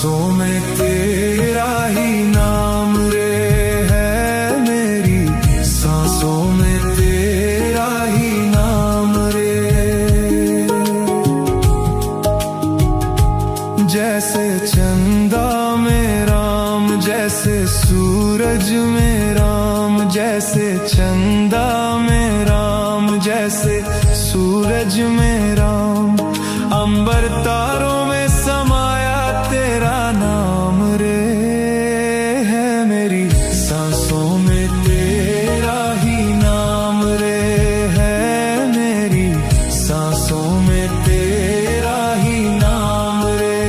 सांसों में तेरा ही नाम रे है मेरी सांसों में तेरा ही नाम रे। जैसे चंदा में राम जैसे सूरज में राम जैसे चंदा में राम जैसे सूरज में राम अंबर तारों में समाया तेरा नाम रे है मेरी सांसों में तेरा ही नाम रे है मेरी सांसों में तेरा ही नाम रे।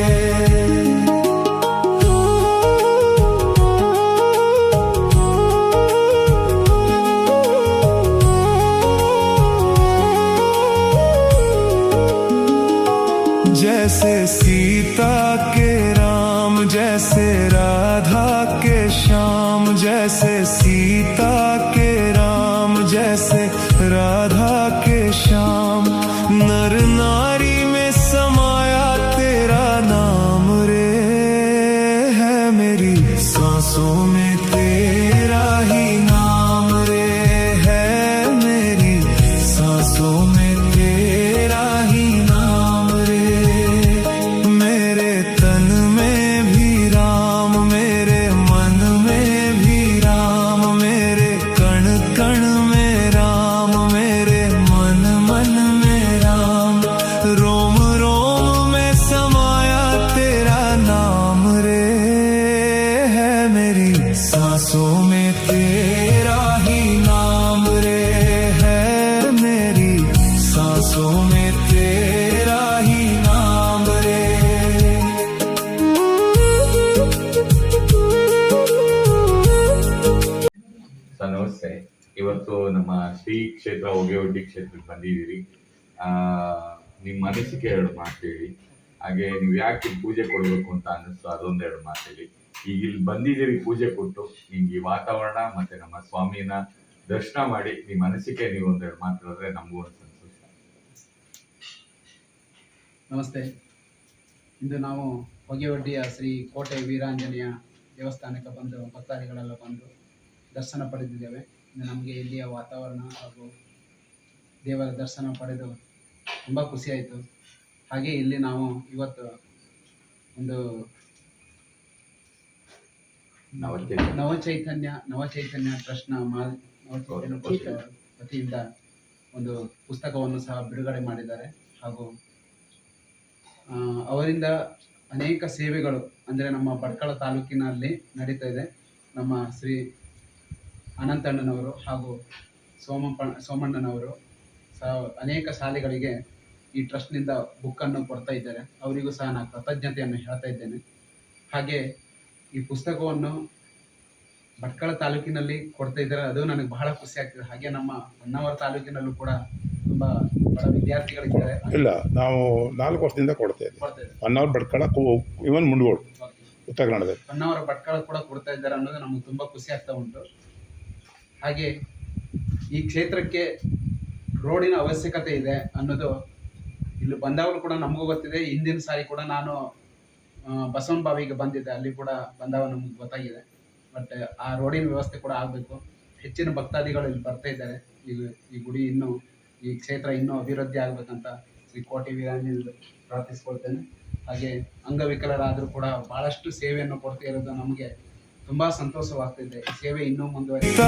जैसे सीता के राम जैसे राधा के श्याम जैसे सीता के राम जैसे राधा के श्याम नर नारी में समाया तेरा नाम रे है मेरी सांसों में तेरा ही नाम रे है मेरी सांसों में तेरा ही नाम रे। मेरे तन में भी राम मेरे मन में भी राम मेरे कण कण में राम मेरे मन मन में राम रोम रोम में समाया तेरा नाम रे है मेरी सांसों में तेरा ही नाम रे है मेरी सांसों में तेरा ही नाम रे। ಸರ್ ನಮಸ್ತೆ. ಇವತ್ತು ನಮ್ಮ ಶ್ರೀ ಕ್ಷೇತ್ರ ಹೊಗೆವಡ್ಡಿ ಕ್ಷೇತ್ರಕ್ಕೆ ಬಂದಿದ್ದೀರಿ. ನಿಮ್ಮ ಅನಿಸಿಕೆ ಎರಡು ಮಾತು ಹೇಳಿ, ಹಾಗೆ ನೀವು ಯಾಕೆ ಪೂಜೆ ಕೊಡಬೇಕು ಅಂತ ಅನ್ನಿಸ್ತು ಅದೊಂದೆರಡು ಮಾತು ಹೇಳಿ. ಈಗ ಇಲ್ಲಿ ಬಂದಿದ್ದೀರಿ ಪೂಜೆ ಕೊಟ್ಟು ನಿಮ್ಗೆ ಈ ವಾತಾವರಣ ಮತ್ತೆ ನಮ್ಮ ಸ್ವಾಮಿನ ದರ್ಶನ ಮಾಡಿ ನಿಮ್ಮ ಅನಿಸಿಕೆ ನೀವು ಒಂದೆರಡು ಮಾತು ಹೇಳಿದ್ರೆ ನಮಗೂ ಒಂದು ಸಂತೋಷ. ನಮಸ್ತೆ. ಇಂದು ನಾವು ಹೊಗೆವಡ್ಡಿಯ ಶ್ರೀ ಕೋಟೆ ವೀರಾಂಜನೇಯ ದೇವಸ್ಥಾನಕ್ಕೆ ಬಂದು ಭಕ್ತಾದಿಗಳೆಲ್ಲ ಬಂದು ದರ್ಶನ ಪಡೆದಿದ್ದೇವೆ. ನಮಗೆ ಇಲ್ಲಿಯ ವಾತಾವರಣ ಹಾಗೂ ದೇವರ ದರ್ಶನ ಪಡೆದು ತುಂಬ ಖುಷಿಯಾಯಿತು. ಹಾಗೆ ಇಲ್ಲಿ ನಾವು ಇವತ್ತು ಒಂದು ನವಚೈತನ್ಯ ಟ್ರಸ್ಟ್ನ ವತಿಯಿಂದ ಒಂದು ಪುಸ್ತಕವನ್ನು ಸಹ ಬಿಡುಗಡೆ ಮಾಡಿದ್ದಾರೆ. ಹಾಗೂ ಅವರಿಂದ ಅನೇಕ ಸೇವೆಗಳು ಅಂದರೆ ನಮ್ಮ ಭಟ್ಕಳ ತಾಲೂಕಿನಲ್ಲಿ ನಡೀತಾ ಇದೆ. ನಮ್ಮ ಶ್ರೀ ಅನಂತಣ್ಣನವರು ಹಾಗೂ ಸೋಮಣ್ಣನವರು ಸಹ ಅನೇಕ ಶಾಲೆಗಳಿಗೆ ಈ ಟ್ರಸ್ಟ್ನಿಂದ ಬುಕ್ಕನ್ನು ಕೊಡ್ತಾ ಇದ್ದಾರೆ. ಅವರಿಗೂ ಸಹ ನಾನು ಕೃತಜ್ಞತೆಯನ್ನು ಹೇಳ್ತಾ ಇದ್ದೇನೆ. ಹಾಗೆ ಈ ಪುಸ್ತಕವನ್ನು ಭಟ್ಕಳ ತಾಲೂಕಿನಲ್ಲಿ ಕೊಡ್ತಾ ಇದ್ದಾರೆ, ಅದು ನನಗೆ ಬಹಳ ಖುಷಿ ಆಗ್ತದೆ. ಹಾಗೆ ನಮ್ಮ ಹೊನ್ನಾವರ ತಾಲೂಕಿನಲ್ಲೂ ಕೂಡ ತುಂಬ ಬಡ ವಿದ್ಯಾರ್ಥಿಗಳಿದ್ದಾರೆ. ಇಲ್ಲ, ನಾವು 4 ವರ್ಷದಿಂದ ಕೊಡ್ತಾ ಇದ್ದೀವಿ. ಹೊನ್ನಾವರ ಭಟ್ಕಳ ಇವನ್ ಮುಂಡಗೋಡು ಉತ್ತರ ಕನ್ನಡದಲ್ಲಿ ಹೊನ್ನಾವರ ಭಟ್ಕಳ ಕೂಡ ಕೊಡ್ತಾ ಇದ್ದಾರೆ ಅನ್ನೋದು ನಮಗೆ ತುಂಬ ಖುಷಿ ಆಗ್ತಾ ಉಂಟು. ಹಾಗೆ ಈ ಕ್ಷೇತ್ರಕ್ಕೆ ರೋಡಿನ ಅವಶ್ಯಕತೆ ಇದೆ ಅನ್ನೋದು ಇಲ್ಲಿ ಬಂದವರು ಕೂಡ ನಮಗೂ ಗೊತ್ತಿದೆ. ಹಿಂದಿನ ಸಾರಿ ಕೂಡ ನಾನು ಬಸವನ ಬಾವಿಗೆ ಬಂದಿದ್ದೆ, ಅಲ್ಲಿ ಕೂಡ ಬಂದವ ನಮ್ಗೆ ಗೊತ್ತಾಗಿದೆ. ಬಟ್ ಆ ರೋಡಿನ ವ್ಯವಸ್ಥೆ ಕೂಡ ಆಗಬೇಕು. ಹೆಚ್ಚಿನ ಭಕ್ತಾದಿಗಳು ಇಲ್ಲಿ ಬರ್ತಾ ಇದ್ದಾರೆ. ಈ ಗುಡಿ ಇನ್ನೂ ಈ ಕ್ಷೇತ್ರ ಇನ್ನೂ ಅಭಿವೃದ್ಧಿ ಆಗಬೇಕಂತ ಶ್ರೀ ಕೋಟೆ ವೀರಾಂಜನೇಯ ಪ್ರಾರ್ಥಿಸ್ಕೊಳ್ತೇನೆ. ಹಾಗೆ ಅಂಗವಿಕಲರಾದರೂ ಕೂಡ ಭಾಳಷ್ಟು ಸೇವೆಯನ್ನು ಕೊಡ್ತಾ ಇರೋದು ನಮಗೆ ತುಂಬಾ ಸಂತೋಷವಾಗ್ತಿದೆ. ಈ ಸೇವೆ ಇನ್ನೂ ಮುಂದುವರಿಯುತ್ತೆ.